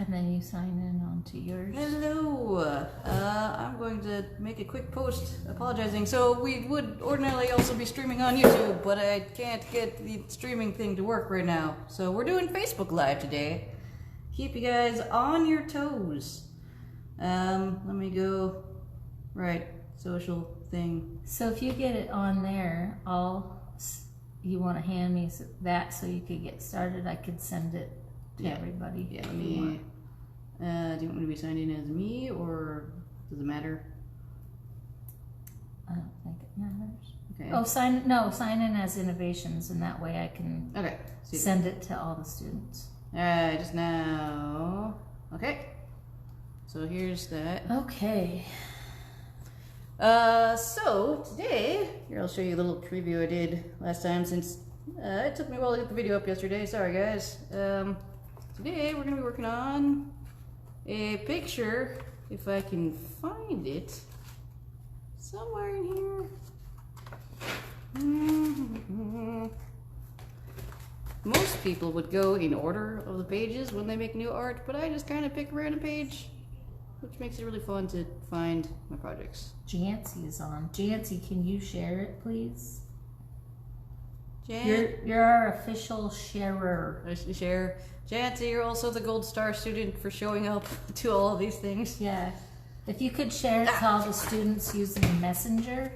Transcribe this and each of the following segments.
And then you sign in onto yours. Hello. I'm going to make a quick post apologizing. So we would ordinarily also be streaming on YouTube, but I can't get the streaming thing to work right now. So we're doing Facebook Live today. Keep you guys on your toes. Let me go. Right, social thing. So if you get it on there, you want to hand me that so you could get started, I could send it to everybody. Yeah, let me. Do you want me to be signed in as me, or does it matter? I don't think it matters. Okay. Oh, sign in as Innovations, and that way I can send it to all the students. Alright, just now. Okay. So here's that. Okay. So today, here I'll show you a little preview I did last time since it took me a while to get the video up yesterday. Sorry guys. Today we're going to be working on a picture, if I can find it, somewhere in here. Most people would go in order of the pages when they make new art, but I just kind of pick a random page, which makes it really fun to find my projects. Jancy is on. Jancy, can you share it, please? Jan? You're our official sharer. Share. Jancy, you're also the gold star student for showing up to all of these things. Yeah. If you could share it to all the students using Messenger.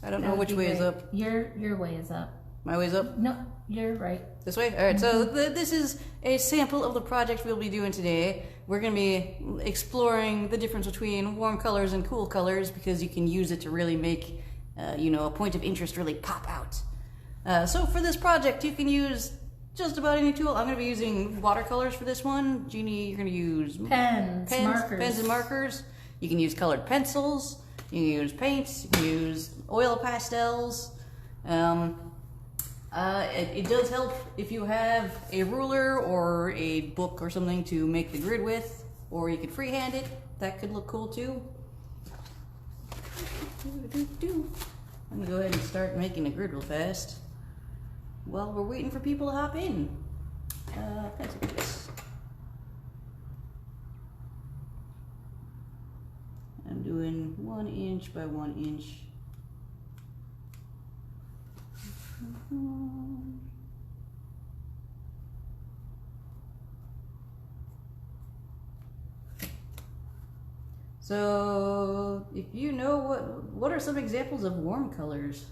I don't know which way is up. Your way is up. My way's up? No, you're right. This way? Alright, so this is a sample of the project we'll be doing today. We're going to be exploring the difference between warm colors and cool colors because you can use it to really make, a point of interest really pop out. So for this project, you can use just about any tool. I'm going to be using watercolors for this one. Jeannie, you're going to use pens, markers. Pens and markers. You can use colored pencils. You can use paints. You can use oil pastels. It does help if you have a ruler or a book or something to make the grid with, or you could freehand it. That could look cool too. I'm gonna go ahead and start making the grid real fast while we're waiting for people to hop in. Pencil case. I'm doing 1 inch by 1 inch. So, if you know what are some examples of warm colors?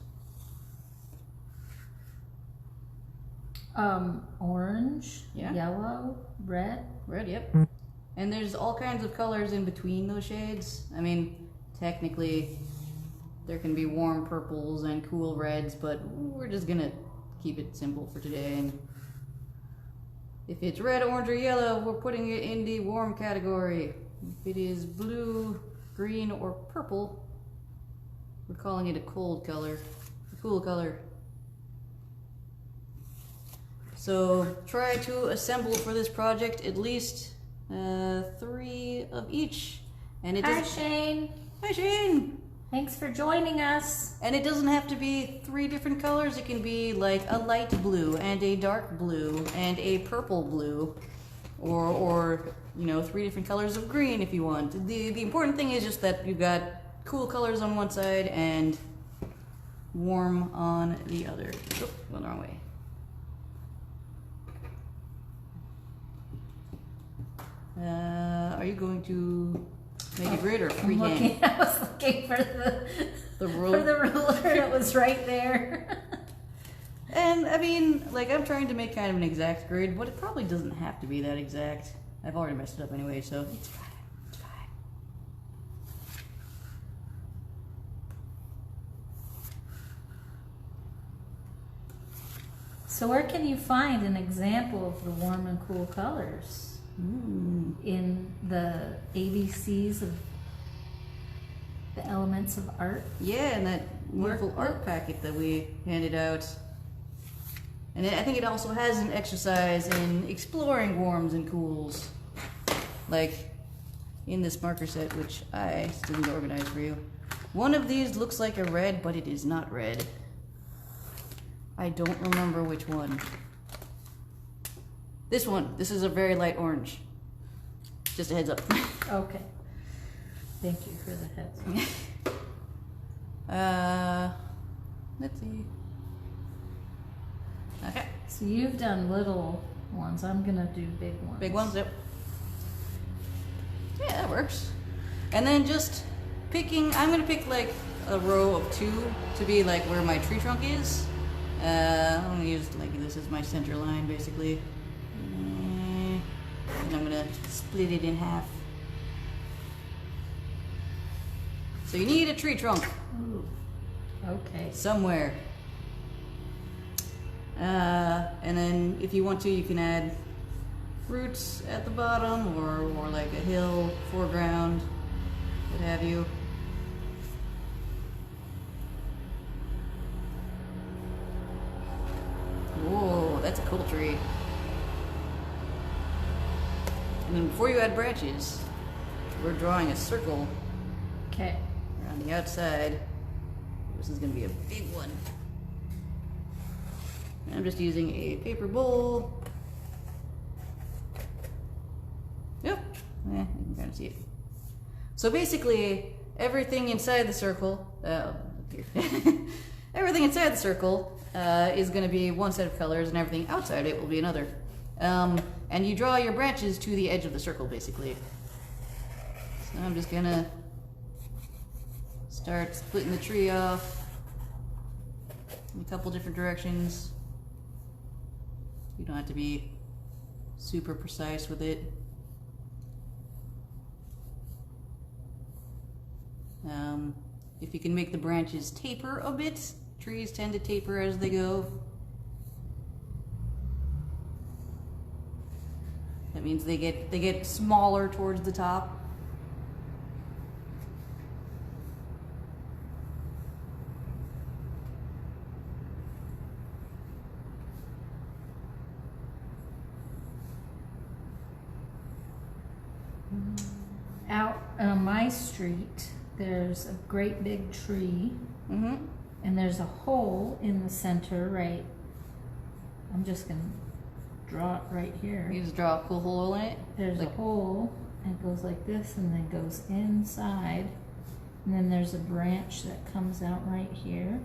Orange, yellow, red. Red, yep. And there's all kinds of colors in between those shades. I mean, technically, there can be warm purples and cool reds, but we're just gonna keep it simple for today. And if it's red, orange, or yellow, we're putting it in the warm category. If it is blue, green, or purple, we're calling it a cold color, a cool color. So try to assemble for this project at least 3 of each. And it Hi, Shane. Hi, Shane. Thanks for joining us. And it doesn't have to be 3 different colors. It can be like a light blue and a dark blue and a purple blue, or 3 different colors of green if you want. The important thing is just that you've got cool colors on one side and warm on the other. Oh, went the wrong way. Are you going to make a grid or freehand? I was looking for the ruler. It was right there. And I mean, I'm trying to make kind of an exact grid, but it probably doesn't have to be that exact. I've already messed it up anyway, so it's fine. It's fine. So where can you find an example of the warm and cool colors? In the ABCs of the elements of art? Yeah, and that wonderful art packet that we handed out. And I think it also has an exercise in exploring warms and cools. Like in this marker set, which I still need to organize for you. One of these looks like a red, but it is not red. I don't remember which one. This one. This is a very light orange. Just a heads up. Okay. Thank you for the heads up. Let's see. Okay. So you've done little ones. I'm gonna do big ones. Big ones, yep. Yeah, that works. And then just picking, I'm gonna pick like a row of 2 to be like where my tree trunk is. I'm gonna use like this as my center line basically. And I'm gonna split it in half. So you need a tree trunk. Ooh. Okay. Somewhere. And then if you want to, you can add roots at the bottom or like a hill, foreground, what have you. Whoa, that's a cool tree. And then before you add branches, we're drawing a circle Okay. around the outside. This is going to be a big one. And I'm just using a paper bowl. Yep. Yeah, you can kind of see it. So basically, everything inside the circle, everything inside the circle is going to be one set of colors, and everything outside it will be another. And you draw your branches to the edge of the circle, basically. So I'm just gonna start splitting the tree off in a couple different directions. You don't have to be super precise with it. If you can make the branches taper a bit, trees tend to taper as they go. That means they get smaller towards the top. Out on my street, there's a great big tree, and there's a hole in the center, right? I'm just gonna draw it right here. You just draw a cool hole in it. There's a hole, and it goes like this, and then goes inside, and then there's a branch that comes out right here.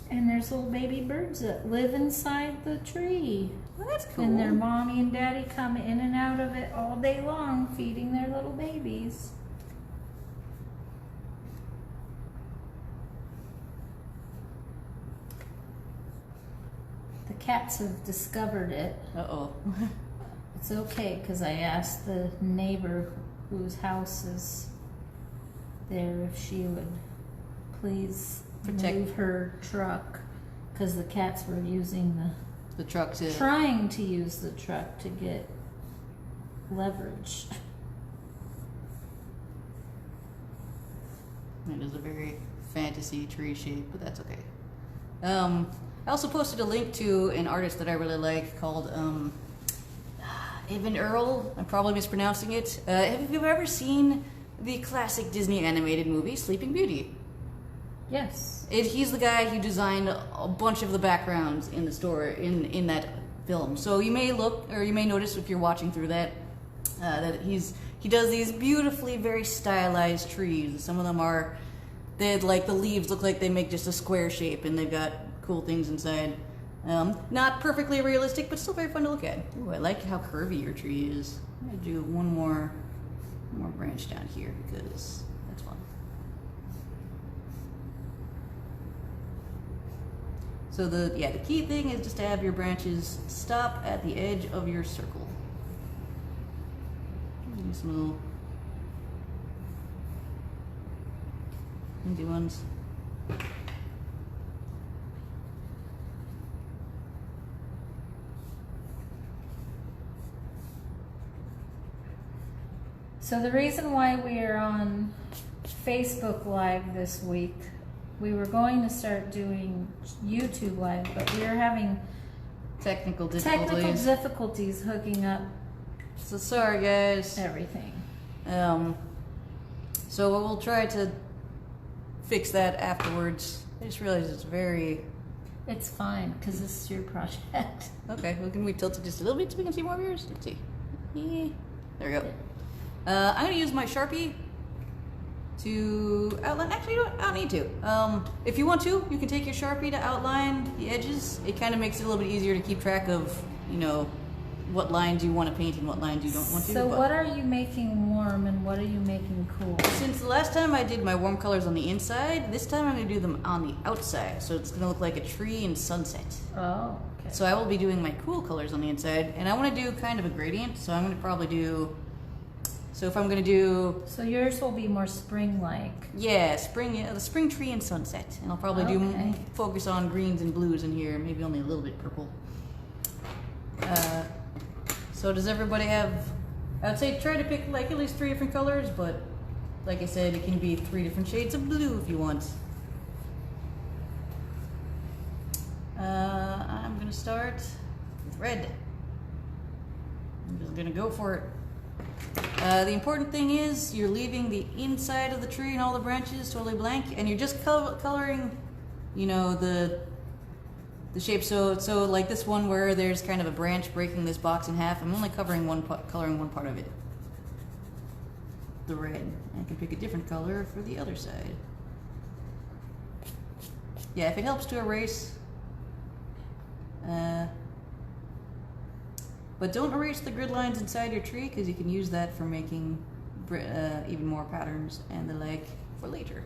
And there's little baby birds that live inside the tree. Well, that's cool. And their mommy and daddy come in and out of it all day long, feeding their little babies. The cats have discovered it. Uh-oh. It's okay, because I asked the neighbor whose house is there if she would please move her truck, because the cats were using the truck to... trying to use the truck to get leverage. It is a very fantasy tree shape, but that's okay. I also posted a link to an artist that I really like called Evan Earl. I'm probably mispronouncing it. Have you ever seen the classic Disney animated movie Sleeping Beauty? Yes. He's the guy who designed a bunch of the backgrounds in the store in that film. So you may look, or you may notice if you're watching through that, that he does these beautifully, very stylized trees. Some of them are, like the leaves look like they make just a square shape, and they've got cool things inside. Not perfectly realistic, but still very fun to look at. Ooh, I like how curvy your tree is. I'm gonna do one more branch down here because that's fun. So the key thing is just to have your branches stop at the edge of your circle. Do some little empty ones. So the reason why we are on Facebook Live this week, we were going to start doing YouTube Live, but we are having Technical difficulties hooking up So sorry, guys. everything. So we'll try to fix that afterwards. I just realized It's fine, because this is your project. Okay, well, can we tilt it just a little bit so we can see more of yours? Let's see. Yeah. There we go. I'm gonna use my Sharpie to outline. Actually, you know what? I don't need to. If you want to, you can take your Sharpie to outline the edges. It kind of makes it a little bit easier to keep track of, you know, what lines you want to paint and what lines you don't want to. So what are you making warm and what are you making cool? Since the last time I did my warm colors on the inside, this time I'm going to do them on the outside. So it's going to look like a tree and sunset. Oh, okay. So I will be doing my cool colors on the inside. And I want to do kind of a gradient. So I'm going to probably do... So if I'm going to do... So yours will be more spring-like. Yeah, spring, the spring tree and sunset. And I'll probably do focus on greens and blues in here. Maybe only a little bit purple. So does everybody have... I'd say try to pick like at least 3 different colors, but like I said, it can be 3 different shades of blue if you want. I'm gonna start with red. I'm just gonna go for it. The important thing is you're leaving the inside of the tree and all the branches totally blank, and you're just coloring, you know, the shape. So like this one where there's kind of a branch breaking this box in half, I'm only coloring one part of it. The red. I can pick a different color for the other side. Yeah, if it helps to erase. But don't erase the grid lines inside your tree because you can use that for making even more patterns and the like for later.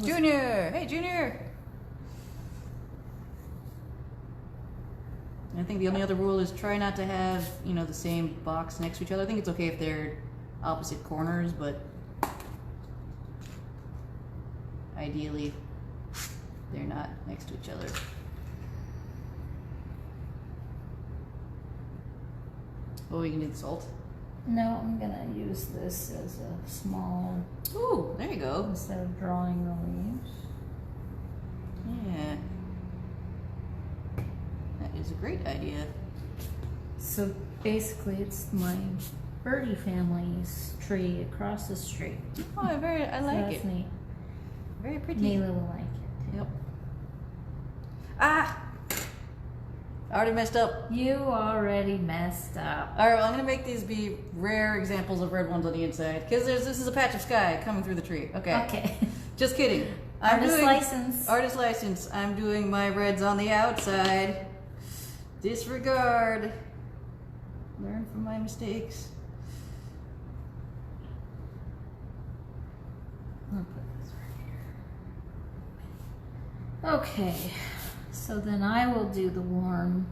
Junior! Hey, Junior! I think the only other rule is try not to have, you know, the same box next to each other. I think it's okay if they're opposite corners, but ideally they're not next to each other. Oh, you can do the salt? No, I'm gonna use this as a small... Ooh, there you go. Instead of drawing the leaves. Yeah. That is a great idea. So basically it's my birdie family's tree across the street. Oh, I like it. That's neat. Very pretty. Mila will like it. Yep. Ah! I already messed up. You already messed up. Alright, well, I'm going to make these be rare examples of red ones on the inside. Because this is a patch of sky coming through the tree. Okay. Okay. Just kidding. Artist license. Artist license. I'm doing my reds on the outside. Disregard. Learn from my mistakes. I'll put this right here. Okay. So then I will do the warm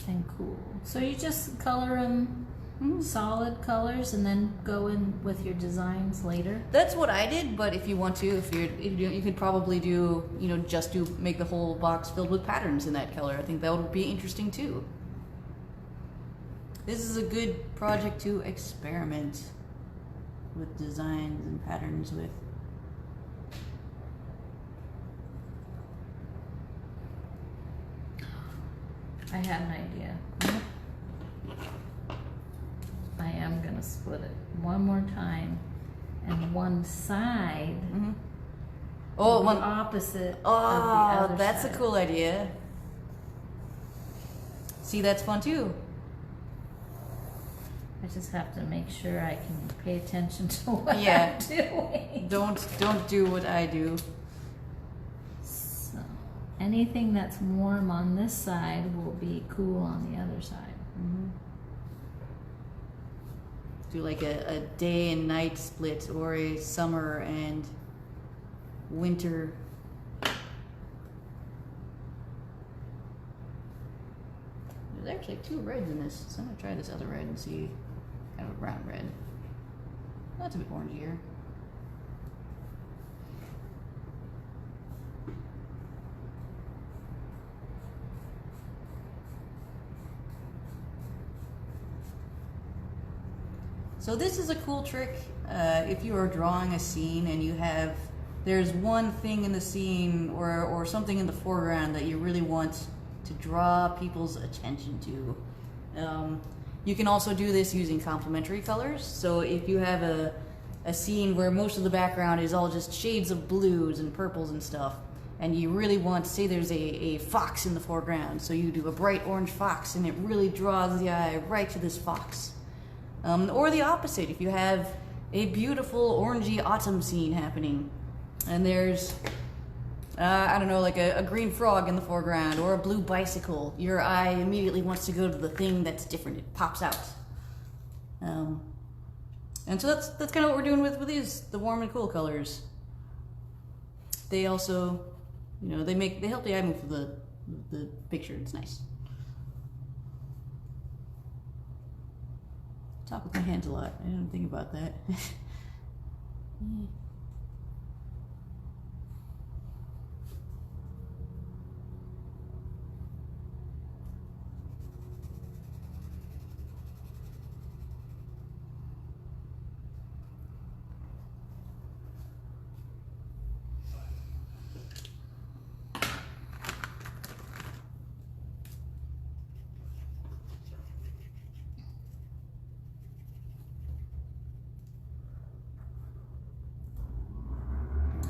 and cool. So you just color them solid colors and then go in with your designs later? That's what I did, but if you want to, you could probably do, you know, make the whole box filled with patterns in that color. I think that would be interesting too. This is a good project to experiment with designs and patterns with. I had an idea. I am gonna split it one more time, and one side Oh, one opposite of the Oh, other that's side. a cool idea. See, that's fun too. I just have to make sure I can pay attention to what Yeah. I'm doing. Don't do what I do. So, anything that's warm on this side will be cool on the other side. Do like a day and night split or a summer and winter. There's actually 2 reds in this, so I'm gonna try this other red and see. Kind of a brown red. That's a bit orangier. So this is a cool trick if you are drawing a scene and there's one thing in the scene or something in the foreground that you really want to draw people's attention to. You can also do this using complementary colors. So if you have a scene where most of the background is all just shades of blues and purples and stuff, and you really want to say there's a fox in the foreground, so you do a bright orange fox and it really draws the eye right to this fox. Or the opposite, if you have a beautiful orangey autumn scene happening and there's I don't know, like a green frog in the foreground or a blue bicycle, your eye immediately wants to go to the thing that's different. It pops out. And so that's kind of what we're doing with these, the warm and cool colors. They also, you know, they help the eye move with the picture. It's nice. Talk with my hands a lot. I didn't think about that.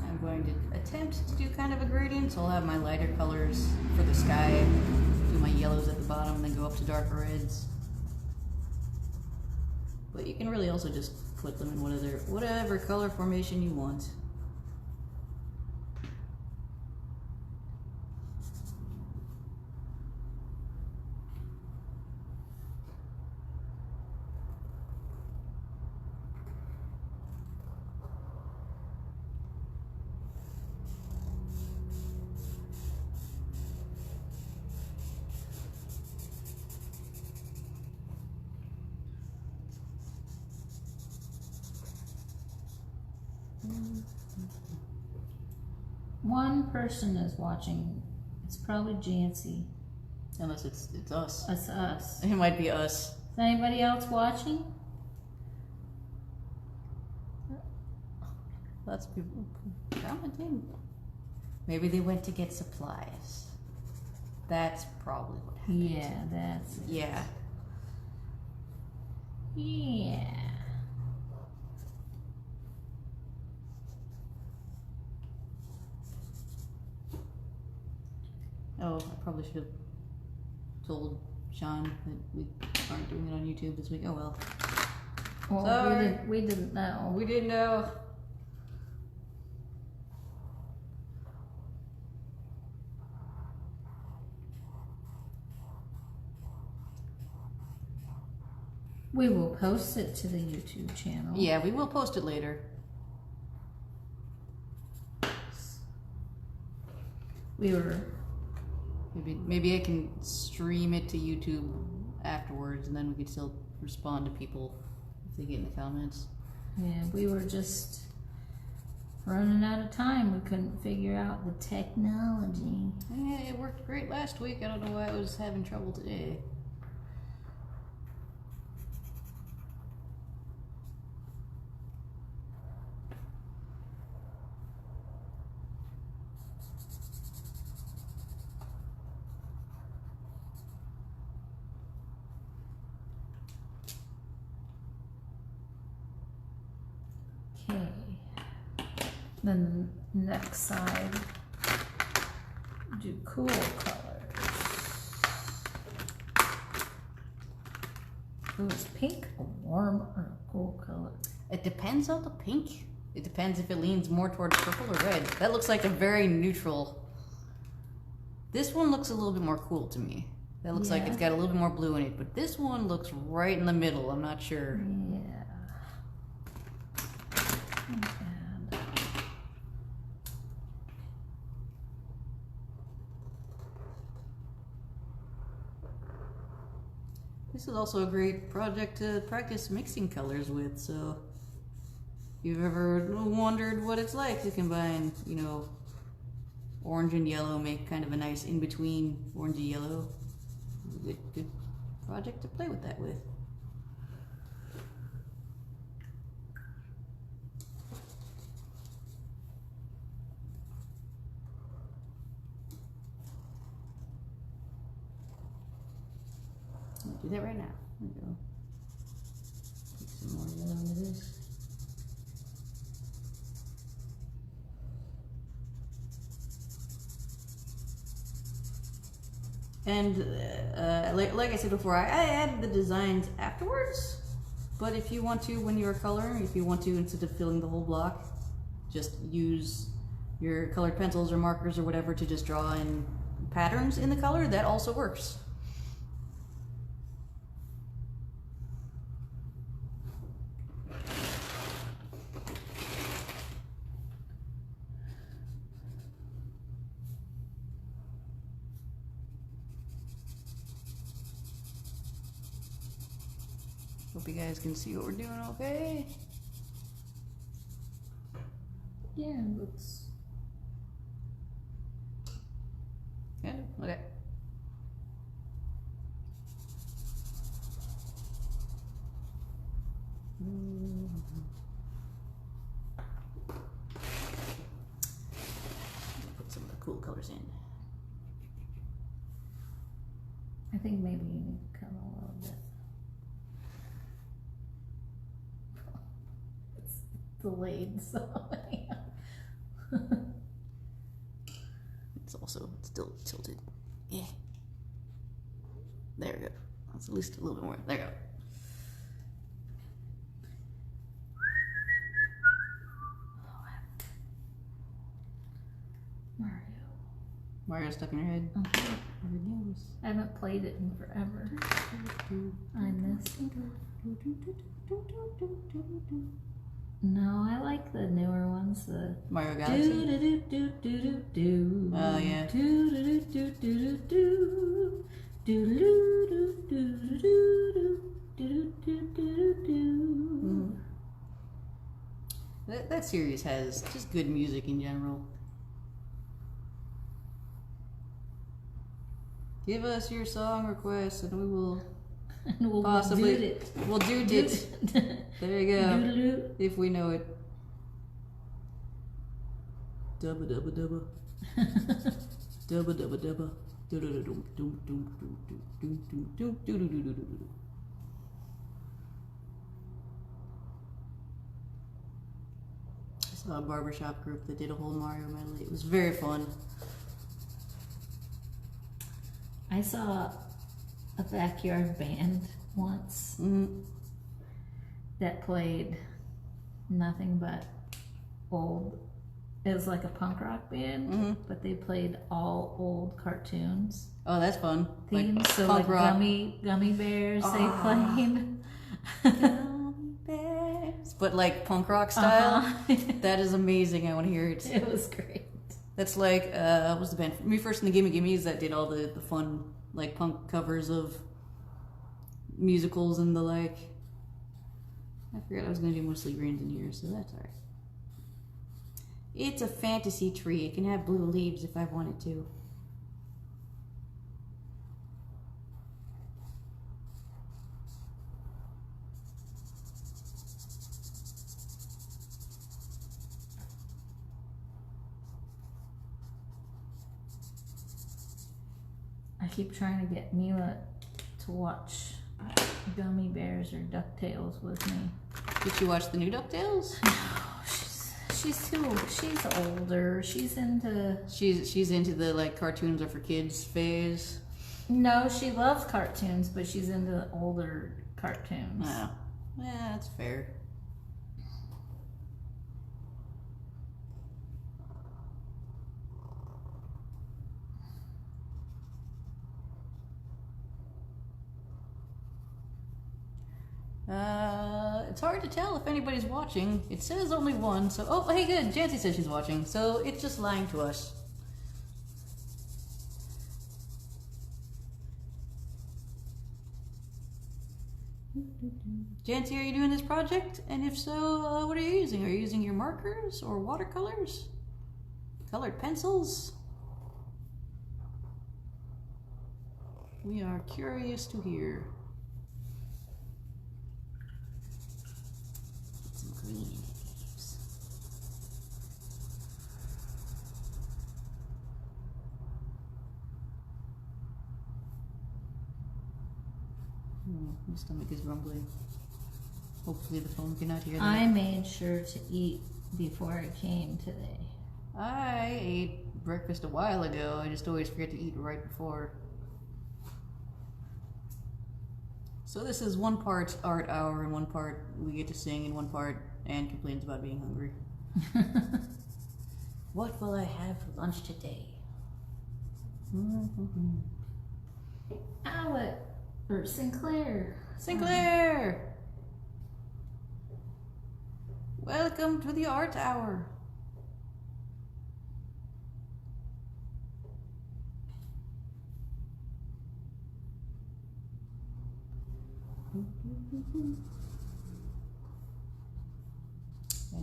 I'm going to attempt to do kind of a gradient, so I'll have my lighter colors for the sky, do my yellows at the bottom, and then go up to darker reds. But you can really also just put them in whatever color formation you want. One person is watching. It's probably Jancy. Unless it's us. It's us. It might be us. Is anybody else watching? Lots of people commenting. Maybe they went to get supplies. That's probably what happened. Yeah, that's it. Yeah. Yeah. Oh, I probably should have told Sean that we aren't doing it on YouTube this week. Oh well. Well, Sorry. we didn't know. We didn't know. We will post it to the YouTube channel. Yeah, we will post it later. We were. Maybe I can stream it to YouTube afterwards, and then we could still respond to people if they get in the comments. Yeah, we were just running out of time. We couldn't figure out the technology. Yeah, it worked great last week. I don't know why I was having trouble today. Okay. Then next side, do cool colors. Ooh, is pink a warm or a cool color? It depends on the pink. It depends if it leans more toward purple or red. That looks like a very neutral. This one looks a little bit more cool to me. That looks like it's got a little bit more blue in it, but this one looks right in the middle. I'm not sure. Yeah. And this is also a great project to practice mixing colors with, so if you've ever wondered what it's like to combine, you know, orange and yellow, make kind of a nice in-between orange and yellow. Good project to play with that with. I'll do that right now. There we go. Put some more yellow into this. And like I said before, I added the designs afterwards. But if you want to, when you're coloring, if you want to, instead of filling the whole block, just use your colored pencils or markers or whatever to just draw in patterns in the color, that also works. Hope you guys can see what we're doing okay. Yeah, it looks. Yeah, okay. Put some of the cool colors in. I think maybe you need to come a little bit. It's delayed, so It's also still tilted. Yeah. There we go. That's at least a little bit more. There we go. Mario. Mario stuck in your head. Okay. I haven't played it in forever. I miss it. No, I like the newer ones. The Mario Galaxy. Oh yeah. That series has just good music in general. Give us your song requests and we will possibly we'll do it. There you go. If we know it. Dubba dubba dubba. Dubba dubba dubba. I saw a barbershop group that did a whole Mario medley. It was very fun. I saw a backyard band once that played nothing but old. It was like a punk rock band, but they played all old cartoons. Oh, that's fun. Themes, like so punk like rock. gummy bears they played. Gummy bears. But like punk rock style. That is amazing. I want to hear it. It was great. That's like what was the band? Me First and the Gimme Gimmes that did all the fun like punk covers of musicals and the like. I forgot I was gonna do mostly greens in here, so that's alright. It's a fantasy tree. It can have blue leaves if I wanted to. I keep trying to get Mila to watch Gummy Bears or DuckTales with me. Did you watch the new DuckTales? No, she's older. She's into the like cartoons are for kids phase. No, she loves cartoons, but she's into older cartoons. Oh. Yeah, that's fair. It's hard to tell if anybody's watching. It says only one, so... Oh, hey, good. Jancy says she's watching, so it's just lying to us. Jancy, are you doing this project? And if so, what are you using? Are you using your markers or watercolors? Colored pencils? We are curious to hear. Green leaves. My stomach is rumbling. Hopefully the phone cannot hear that. I made sure to eat before I came today. I ate breakfast a while ago. I just always forget to eat right before. So this is one part art hour and one part we get to sing and one part Anne complains about being hungry. What will I have for lunch today? Owlet or Sinclair. Sinclair! Welcome to the art hour.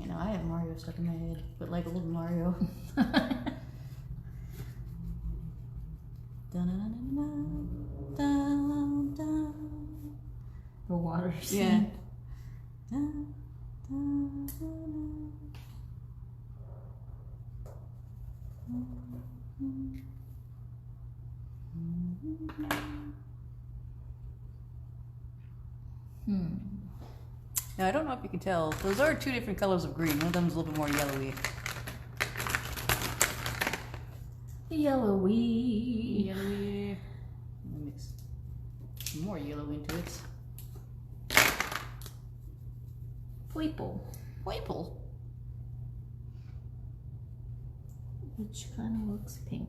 You know, I have Mario stuck in my head, but like old Mario. The water Yeah. scene. Now I don't know if you can tell, those are two different colors of green. One of them is a little bit more yellowy. Yellowy. Yellowy. Let me mix some more yellow into it. Purple. Purple. Which kind of looks pink.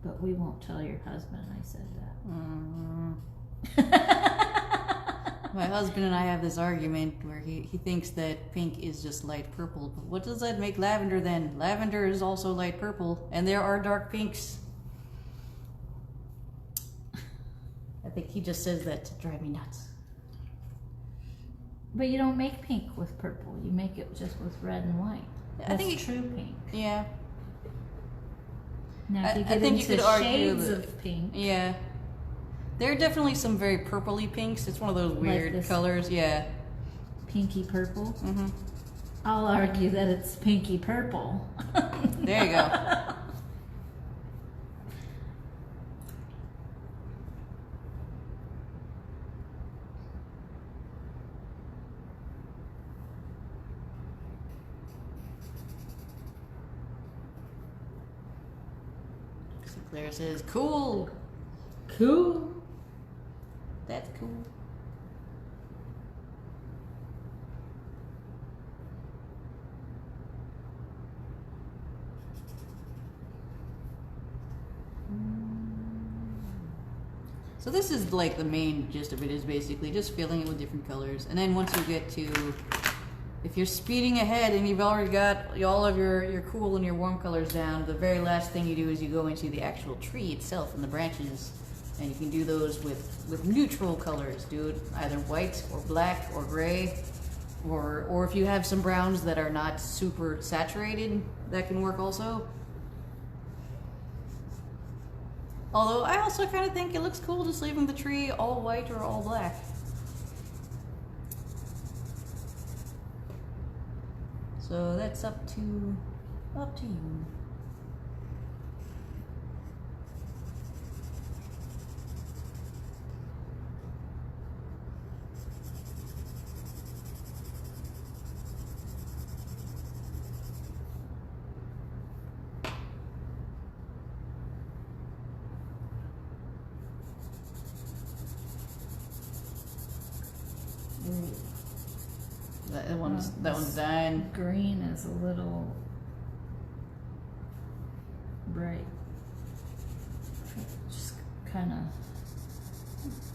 But we won't tell your husband I said that. My husband and I have this argument where he thinks that pink is just light purple. But what does that make lavender then? Lavender is also light purple, and there are dark pinks. I think he just says that to drive me nuts. But you don't make pink with purple. You make it just with red and white. I think That's true pink. Yeah. Now, if you I get think you into could argue shades that- of pink, Yeah. There are definitely some very purpley pinks. It's one of those weird this- colors. Yeah. pinky purple, Mm-hmm. I'll argue that it's pinky purple. There you go. Sinclair says, "Cool." Cool. That's cool. So this is like the main gist of it, is basically just filling it with different colors. And then once you get to, if you're speeding ahead and you've already got all of your cool and your warm colors down, the very last thing you do is you go into the actual tree itself and the branches. And you can do those with neutral colors. Do it either white or black or gray. Or if you have some browns that are not super saturated, that can work also. Although I also kind of think it looks cool just leaving the tree all white or all black. So that's up to you. That one's done. Green is a little bright. Just kind of.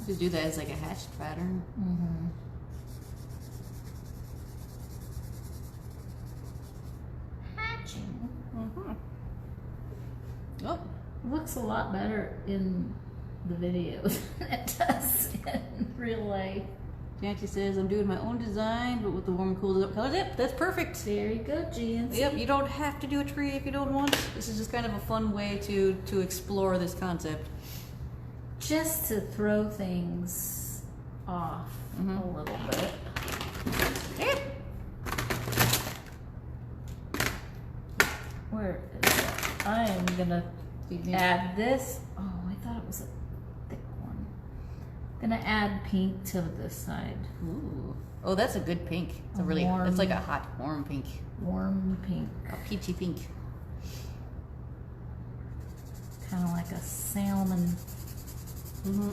Just do that as like a hatched pattern. Mm-hmm. Hatching. Mm-hmm. Oh, Looks a lot better in the videos than it does in real life. Jancy says, I'm doing my own design, but with the warm, cool colors. Yep, that's perfect. Very good, Jancy. Yep, you don't have to do a tree if you don't want. This is just kind of a fun way to explore this concept. Just to throw things off a little bit. Yep. Where is it? I am gonna add this. Oh, I thought it was a thick one. Gonna add pink to this side. Ooh. Oh, that's a good pink. It's a really, Warm. it's like a hot, warm pink. Warm pink. A peachy pink. kind of like a salmon. Mm-hmm.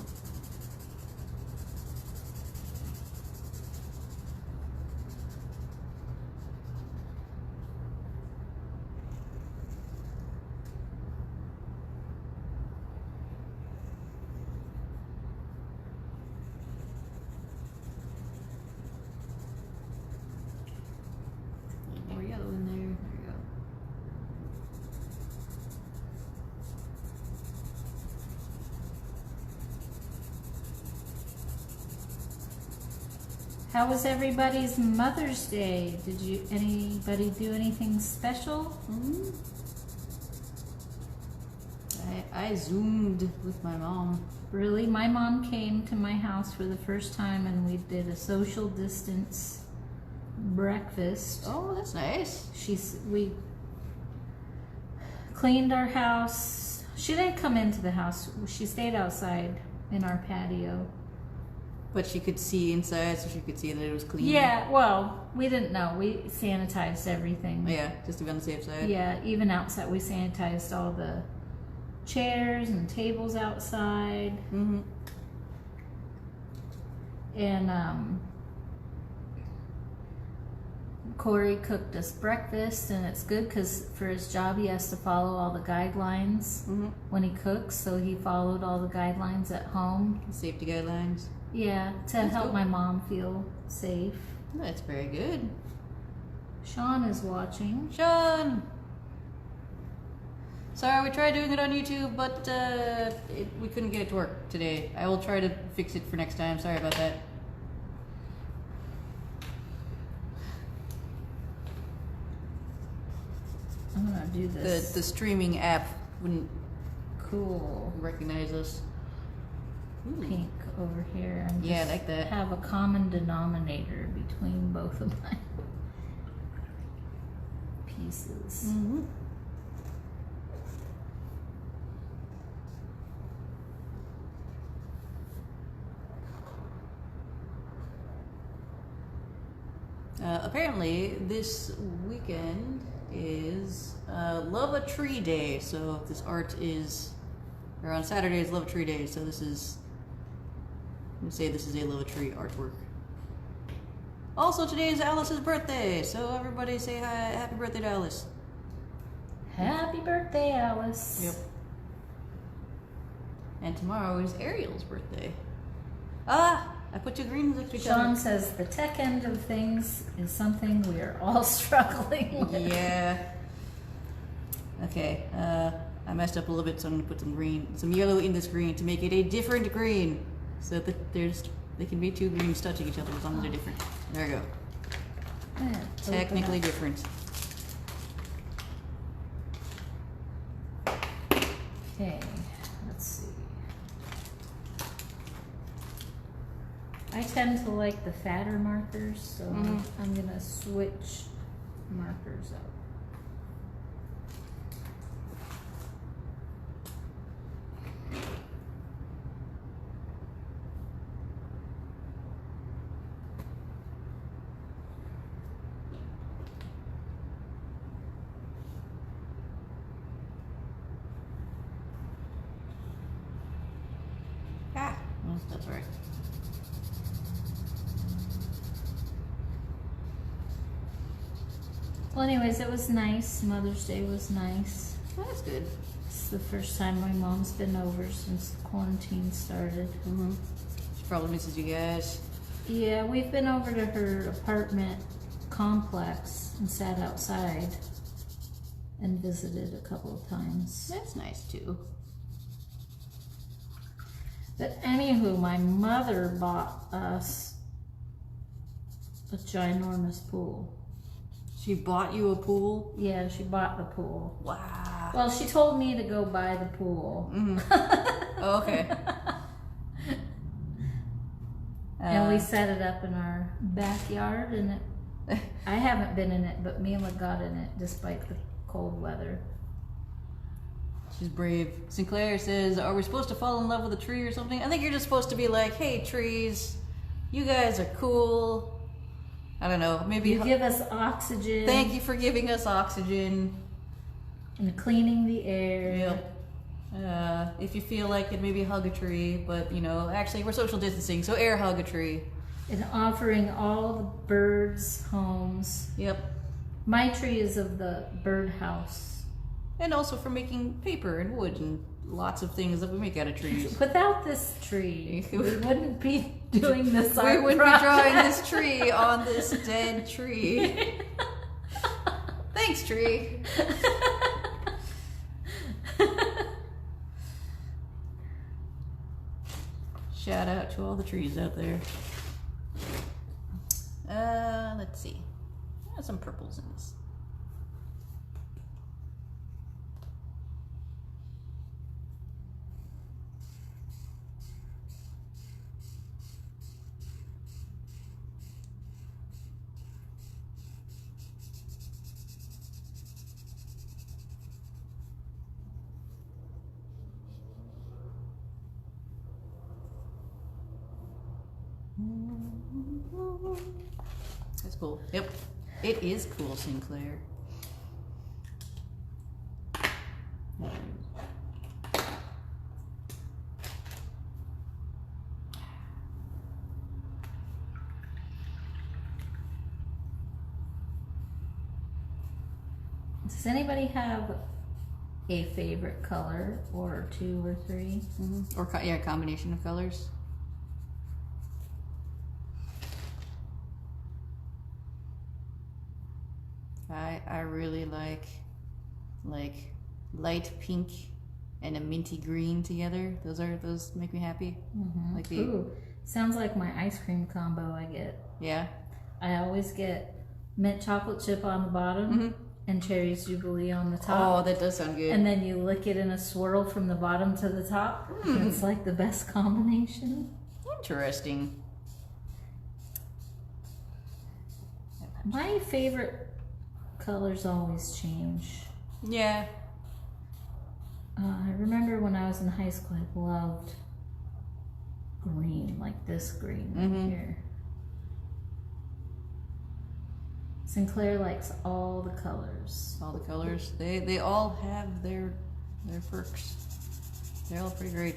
More yellow in there. There you go. How was everybody's Mother's Day? Did anybody do anything special? Mm-hmm. I Zoomed with my mom. Really? My mom came to my house for the first time and we did a social distance breakfast. Oh, that's nice. We cleaned our house. She didn't come into the house. She stayed outside in our patio. But she could see inside, so she could see that it was clean. Yeah, well, we didn't know. We sanitized everything. Yeah, just to be on the safe side. Yeah, even outside, we sanitized all the chairs and tables outside. Mm-hmm. And Corey cooked us breakfast, and it's good because for his job he has to follow all the guidelines when he cooks, so he followed all the guidelines at home. Safety guidelines. Yeah, to That's help cool. my mom feel safe. That's very good. Sean is watching. Sean! Sorry, we tried doing it on YouTube, but we couldn't get it to work today. I will try to fix it for next time. Sorry about that. I'm gonna do this. The streaming app wouldn't Cool recognize us. Ooh. pink over here. And Yeah, I just like that. have a common denominator between both of my pieces. Mm-hmm. Apparently, this weekend is Love a Tree Day. So this art is, or on Saturday is Love a Tree Day. So this is, I'm gonna say this is a Love a Tree artwork. Also, today is Alice's birthday. So everybody say hi, happy birthday to Alice. Happy birthday, Alice. Yep. And tomorrow is Ariel's birthday. Ah, I put two greens next to each Sean other. says the tech end of things is something we are all struggling with. Yeah. Okay, I messed up a little bit, so I'm gonna put some yellow in this green to make it a different green, so that they can be two greens touching each other as long as they're different. There we go. Yeah, Technically open different. up. Okay, let's see. I tend to like the fatter markers, so I'm gonna switch markers up. Ah, well, that's all right. Well, anyways, it was nice. Mother's Day was nice. Well, that's good. It's the first time my mom's been over since the quarantine started. She probably misses you guys. Yeah, we've been over to her apartment complex and sat outside and visited a couple of times. That's nice too. But anywho, my mother bought us a ginormous pool. She bought you a pool? Yeah, she bought the pool. Wow. Well, she told me to go buy the pool. Oh, okay. And we set it up in our backyard, and I haven't been in it, but Mila got in it despite the cold weather. She's brave. Sinclair says, are we supposed to fall in love with a tree or something? I think you're just supposed to be like, hey, trees, you guys are cool. I don't know, maybe... You give us oxygen. Thank you for giving us oxygen. And cleaning the air. Yep. If you feel like it, maybe hug a tree, but you know, actually we're social distancing, so air hug a tree. And offering all the birds homes. Yep. My tree is of the birdhouse. And also for making paper and wood and lots of things that we make out of trees. Without this tree, we wouldn't be doing this art We wouldn't project. be drawing this tree on this dead tree. Thanks, tree. Shout out to all the trees out there. Let's see. There's some purples in this. That's cool. Yep. It is cool, Sinclair. Does anybody have a favorite color or two or three? Or yeah, a combination of colors. I really like light pink and a minty green together. Those make me happy. Like the Ooh, sounds like my ice cream combo I get. yeah. I always get mint chocolate chip on the bottom and cherries jubilee on the top. Oh, that does sound good. And then you lick it in a swirl from the bottom to the top. It's like the best combination. Interesting. My favorite colors always change. Yeah. I remember when I was in high school, I loved green, like this green right here. Sinclair likes all the colors. All the colors. They all have their perks. They're all pretty great.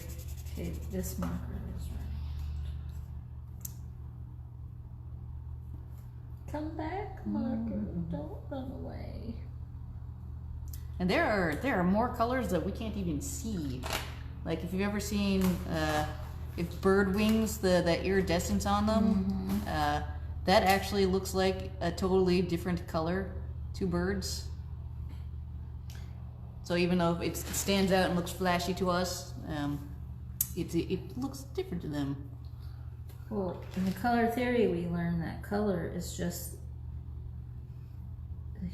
Okay, this marker is right. Come back, marker. Don't run away. And there are more colors that we can't even see. Like if you've ever seen if bird wings, the iridescence on them, that actually looks like a totally different color to birds. So even though it stands out and looks flashy to us, it looks different to them. Well, in the color theory, we learned that color is just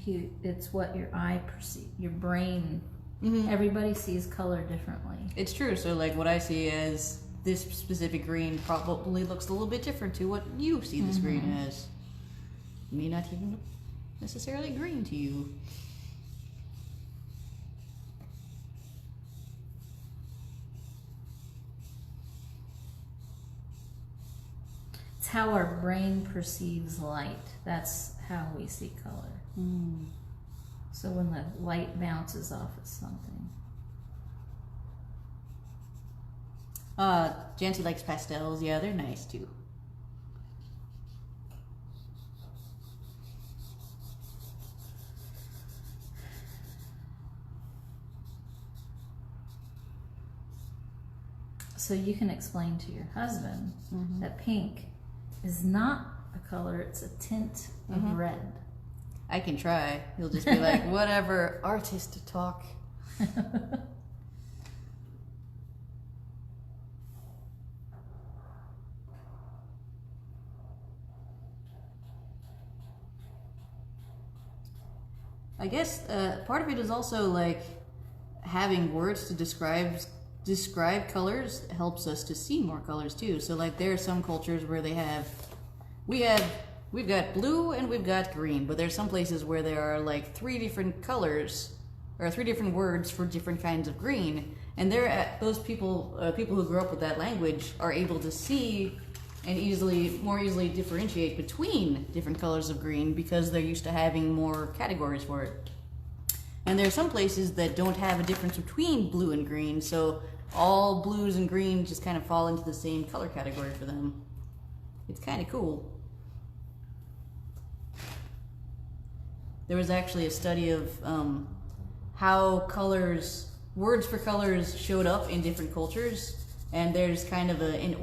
it's what your eye perceives, your brain. Everybody sees color differently. It's true. So like what I see as this specific green probably looks a little bit different to what you see this green as. May not even look necessarily green to you. It's how our brain perceives light. That's how we see color. So when the light bounces off of something. Jancy likes pastels. Yeah, they're nice too. So you can explain to your husband that pink is not a color, it's a tint of red. I can try. He'll just be like, whatever, artist talk. I guess part of it is also like having words to describe colors helps us to see more colors too. So like there are some cultures where we've got blue and we've got green, but there's some places where there are like 3 different colors or 3 different words for different kinds of green, and those people who grew up with that language are able to see and more easily differentiate between different colors of green because they're used to having more categories for it. And there are some places that don't have a difference between blue and green, so all blues and greens just kind of fall into the same color category for them. It's kind of cool. There was actually a study of how colors, words for colors showed up in different cultures, and there's kind of a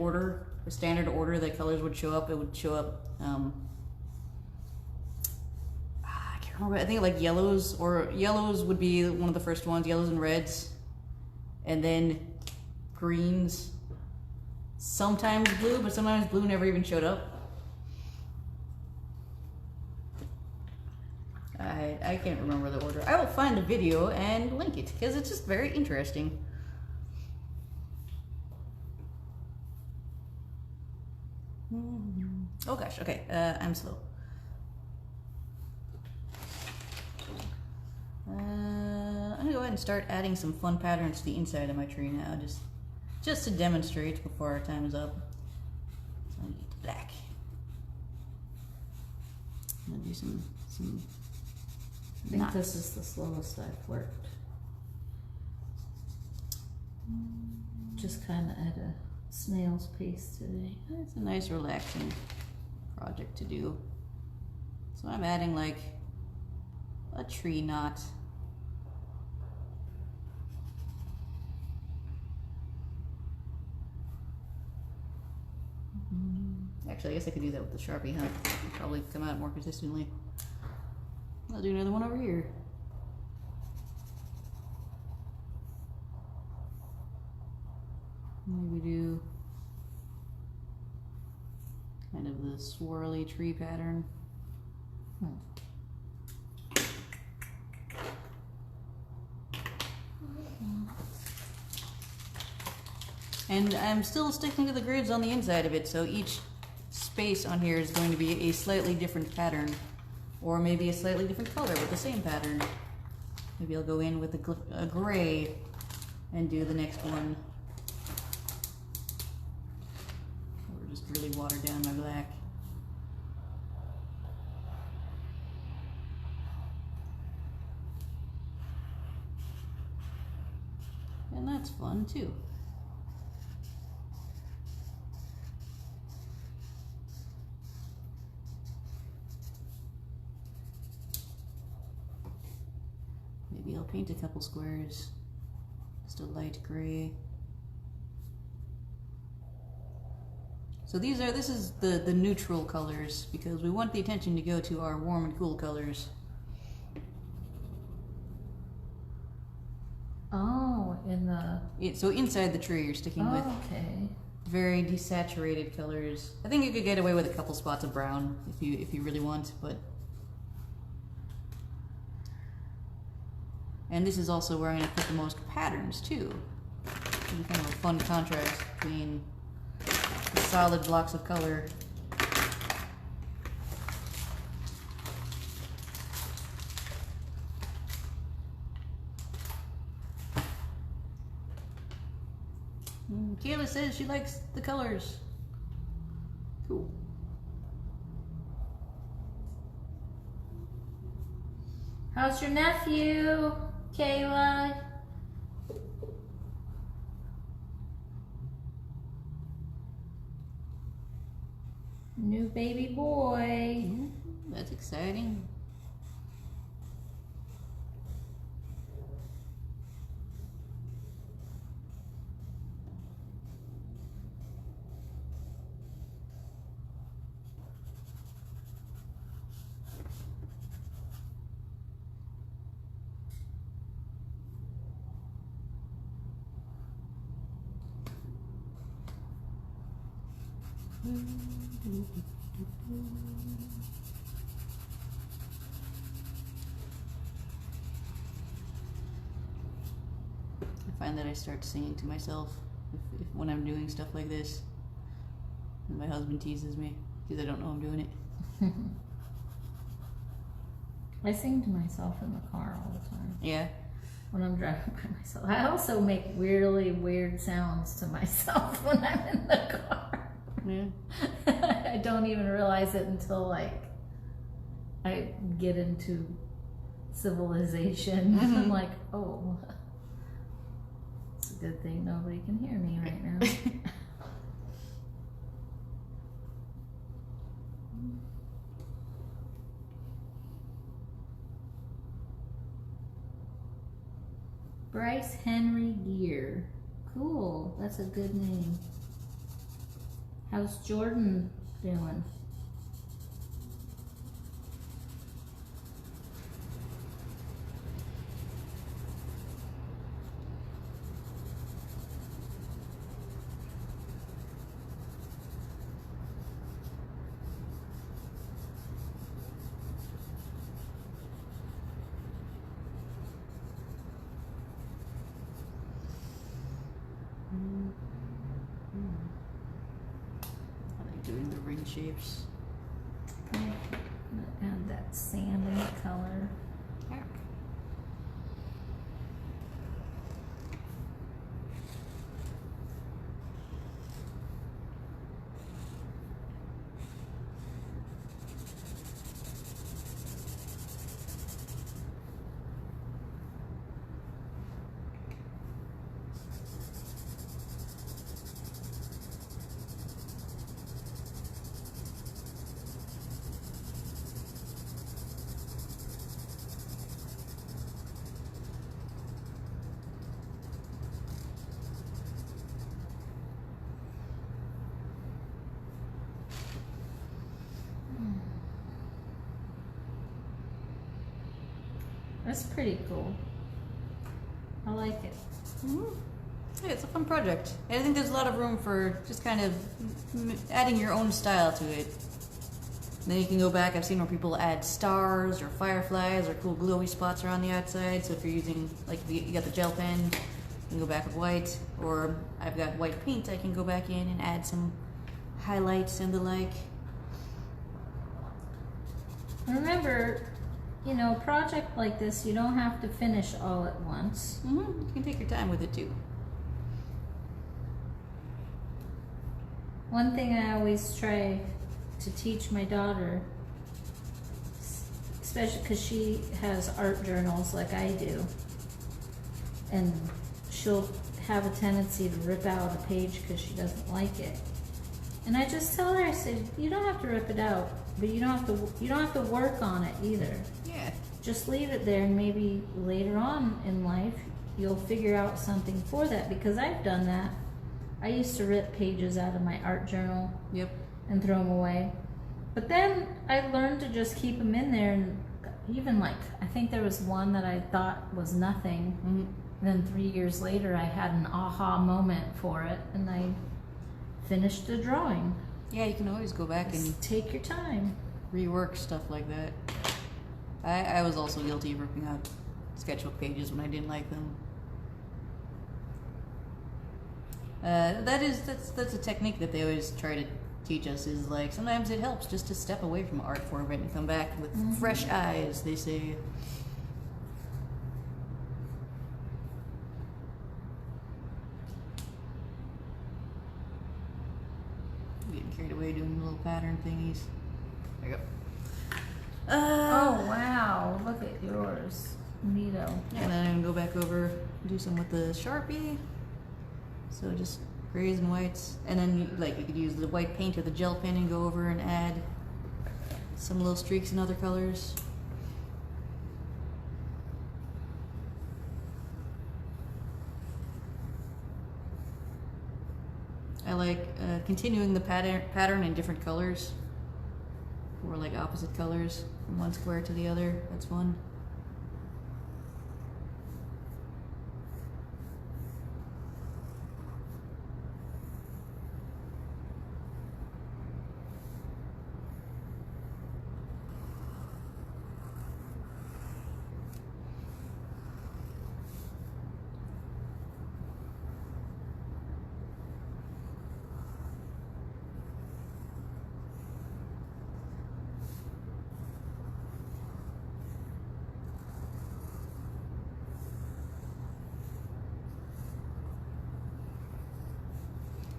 standard order that colors would show up. It would show up, I can't remember, I think like yellows would be one of the first ones, yellows and reds, and then greens, sometimes blue, but sometimes blue never even showed up. I can't remember the order. I will find the video and link it, because it's just very interesting. Oh gosh, okay, I'm slow. I'm gonna go ahead and start adding some fun patterns to the inside of my tree now, just to demonstrate before our time is up. So I need black. I'm gonna do some I think this is the slowest I've worked. Just kind of at a snail's pace today. It's a nice relaxing project to do. So I'm adding like a tree knot. Actually, I guess I could do that with the Sharpie, huh? It'd probably come out more consistently. I'll do another one over here. Maybe do kind of the swirly tree pattern. And I'm still sticking to the grids on the inside of it, so each space on here is going to be a slightly different pattern, or maybe a slightly different color with the same pattern. Maybe I'll go in with a gray and do the next one. Or just really water down my black. And that's fun too. Maybe I'll paint a couple squares, just a light gray. So this is the neutral colors, because we want the attention to go to our warm and cool colors. Oh, So inside the tree you're sticking with very desaturated colors. I think you could get away with a couple spots of brown if you really want, but. And this is also where I'm going to put the most patterns too. It's kind of a fun contrast between the solid blocks of color. Kayla says she likes the colors. Cool. How's your nephew, Kayla? New baby boy. That's exciting. I find that I start singing to myself when I'm doing stuff like this. And my husband teases me because I don't know I'm doing it. I sing to myself in the car all the time. Yeah. When I'm driving by myself. I also make really weird sounds to myself when I'm in the car. Yeah. I don't even realize it until like I get into civilization. I'm like, oh, it's a good thing nobody can hear me right now. Bryce Henry Gear. Cool. That's a good name. How's Jordan doing? Doing the ring shapes. Add that salmon color. That's pretty cool. I like it. Yeah, it's a fun project. And I think there's a lot of room for just kind of adding your own style to it. And then you can go back. I've seen where people add stars or fireflies or cool glowy spots around the outside. So if you're using, like, you got the gel pen, you can go back with white. Or I've got white paint, I can go back in and add some highlights and the like. Remember, you know, a project like this, you don't have to finish all at once. You can take your time with it too. One thing I always try to teach my daughter, especially because she has art journals like I do, and she'll have a tendency to rip out a page because she doesn't like it. And I just tell her, I said, you don't have to rip it out, but you don't have to work on it either. Yeah. Just leave it there, and maybe later on in life you'll figure out something for that, because I've done that. I used to rip pages out of my art journal and throw them away. But then I learned to just keep them in there, and even like, I think there was one that I thought was nothing. And then 3 years later I had an aha moment for it, and I finished the drawing. Yeah, you can always go back and take your time. Rework stuff like that. I was also guilty of ripping out sketchbook pages when I didn't like them. That's a technique that they always try to teach us, is like sometimes it helps just to step away from art for a bit and come back with fresh eyes, they say. Getting carried away doing little pattern thingies. There you go. Oh wow, look at yours. Neato. And then I'm gonna go back over, do some with the Sharpie. So just grays and whites. And then like you could use the white paint or the gel pen and go over and add some little streaks in other colors. I like continuing the pattern in different colors, or like opposite colors from one square to the other. That's fun.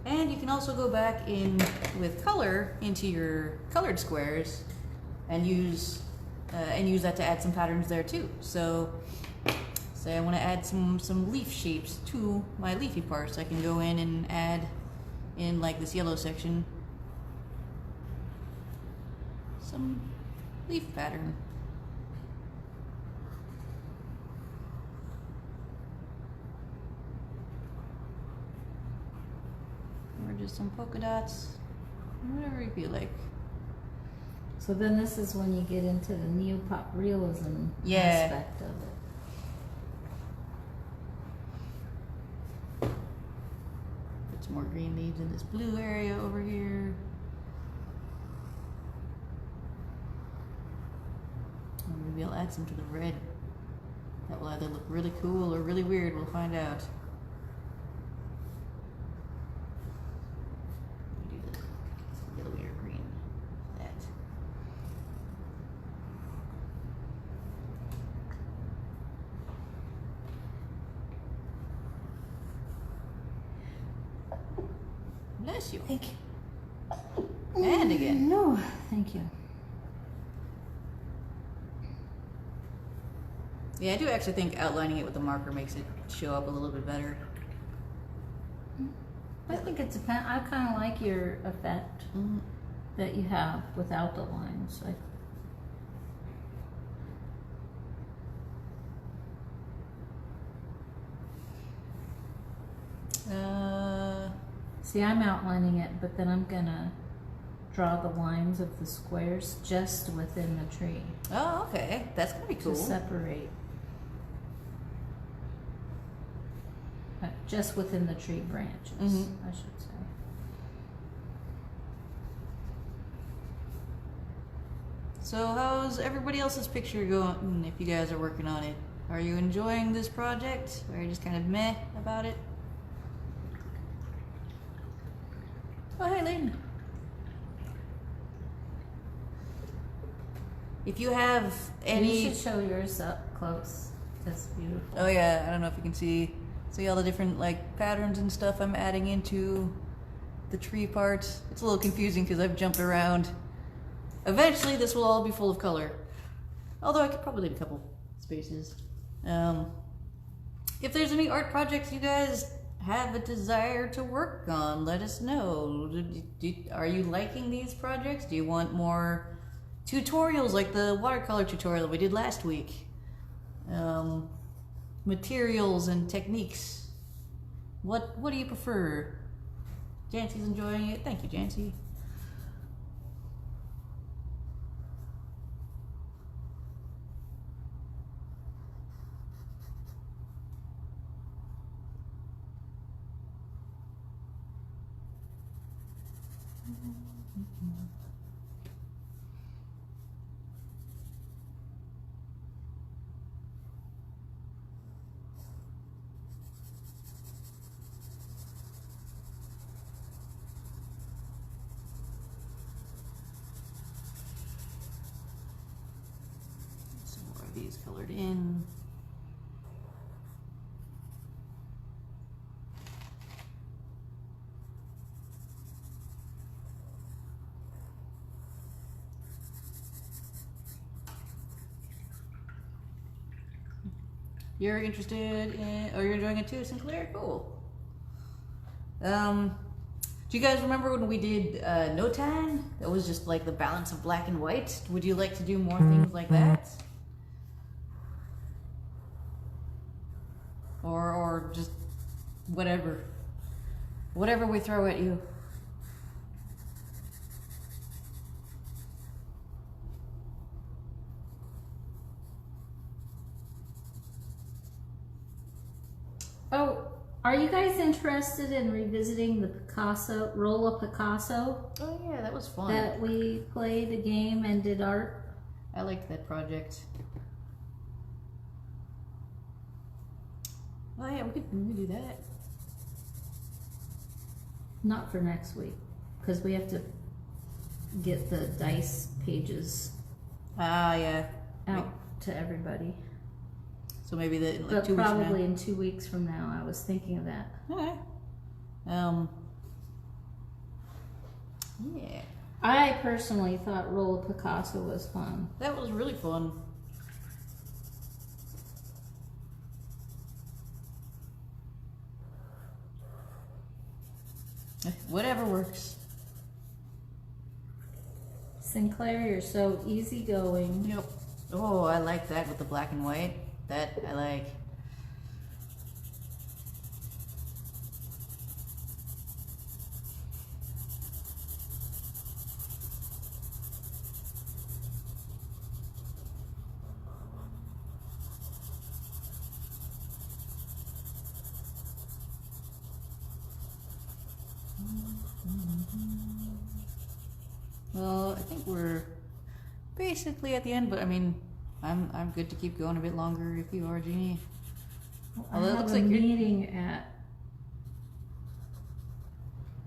And you can also go back in with color into your colored squares and use and use that to add some patterns there too. So say I want to add some leaf shapes to my leafy parts, I can go in and add in like this yellow section some leaf pattern. Or just some polka dots, whatever you feel like. So then this is when you get into the neopop realism aspect of it. Put some more green leaves in this blue area over here. Or maybe I'll add some to the red. That will either look really cool or really weird, we'll find out. Do the yellowy or green. That. Bless you. Thank you. And again. No, thank you. Yeah, I do actually think outlining it with the marker makes it show up a little bit better. I think it's I kind of like your effect that you have without the lines. See, I'm outlining it, but then I'm gonna draw the lines of the squares just within the tree. Oh, okay. That's gonna be cool. To separate. Just within the tree branches, I should say. So how's everybody else's picture going if you guys are working on it? Are you enjoying this project? Or are you just kind of meh about it? Oh, hey, Layden. If you have any... You should show yours up close. That's beautiful. Oh yeah, I don't know if you can see all the different like patterns and stuff I'm adding into the tree part. It's a little confusing because I've jumped around. Eventually this will all be full of color. Although I could probably leave a couple spaces. If there's any art projects you guys have a desire to work on, let us know. Are you liking these projects? Do you want more tutorials like the watercolor tutorial we did last week? Materials and techniques. What do you prefer? Jancy's enjoying it. Thank you, Jancy. These colored in. You're interested in, or you're enjoying it too, Sinclair? Cool. Do you guys remember when we did Notan? That was just like the balance of black and white. Would you like to do more things like that? Or just whatever we throw at you. Oh, are you guys interested in revisiting the Picasso, Rolla Picasso? Oh yeah, that was fun. That we played a game and did art? I liked that project. Oh yeah, we could do that. Not for next week, because we have to get the dice pages Ah, yeah. out to everybody. So maybe in like But 2 weeks from probably now. in 2 weeks from now, I was thinking of that. Okay. Yeah. I personally thought Roll of Picasso was fun. That was really fun. Whatever works. Sinclair, you're so easygoing. Yep. Oh, I like that with the black and white. That I like. Well, I think we're basically at the end, but I mean, I'm good to keep going a bit longer if you are, Jeannie. Although it looks like I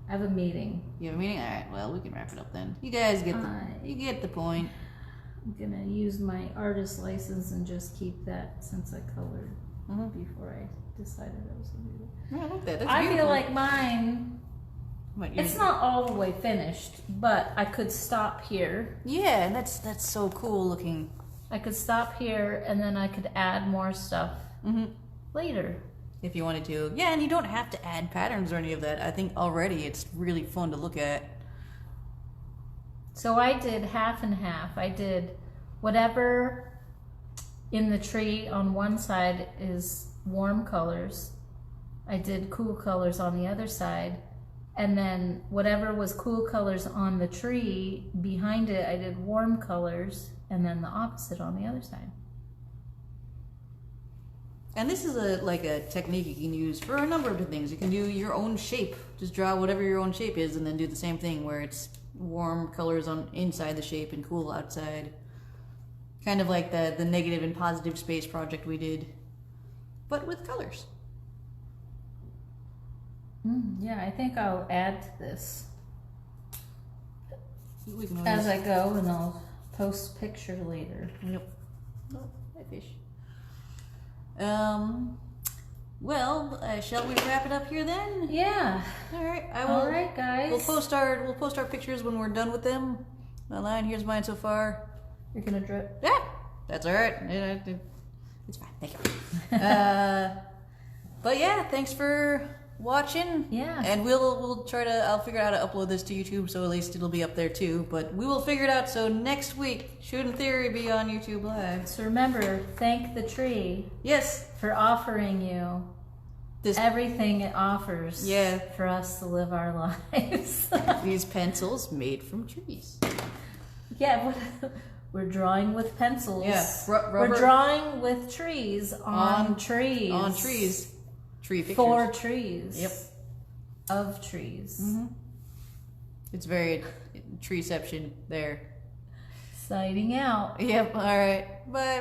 have a meeting. You have a meeting? All right. Well, we can wrap it up then. You guys get you get the point. I'm gonna use my artist license and just keep that since I colored before I decided I was gonna do that. Yeah, I like that. That's I beautiful. feel like mine. It's not all the way finished, but I could stop here. Yeah, and that's so cool looking. I could stop here and then I could add more stuff later. If you wanted to. Yeah, and you don't have to add patterns or any of that. I think already it's really fun to look at. So I did half and half. I did whatever in the tree on one side is warm colors. I did cool colors on the other side. And then whatever was cool colors on the tree, behind it I did warm colors, and then the opposite on the other side. And this is a technique you can use for a number of different things. You can do your own shape. Just draw whatever your own shape is and then do the same thing where it's warm colors on inside the shape and cool outside. Kind of like the negative and positive space project we did, but with colors. Yeah, I think I'll add to this We can as I go, and I'll post a picture later. Yep. Oh, hi fish. Well, shall we wrap it up here then? Yeah. All right. All right, guys. We'll post our pictures when we're done with them. Online. Here's mine so far. You're gonna drip. Yeah, that's all right. It's fine. Thank you. But yeah, thanks for watching. Yeah. And we'll try to. I'll figure out how to upload this to YouTube, so at least it'll be up there too. But we will figure it out. So next week, should in theory be on YouTube Live. So remember, thank the tree. Yes. For offering you everything it offers. Yeah. For us to live our lives. These pencils made from trees. Yeah. We're drawing with pencils. Yeah. We're drawing with trees on trees. On trees. Tree pictures. For trees. Yep. Of trees. It's very treeception there. Signing out. Yep. All right. Bye.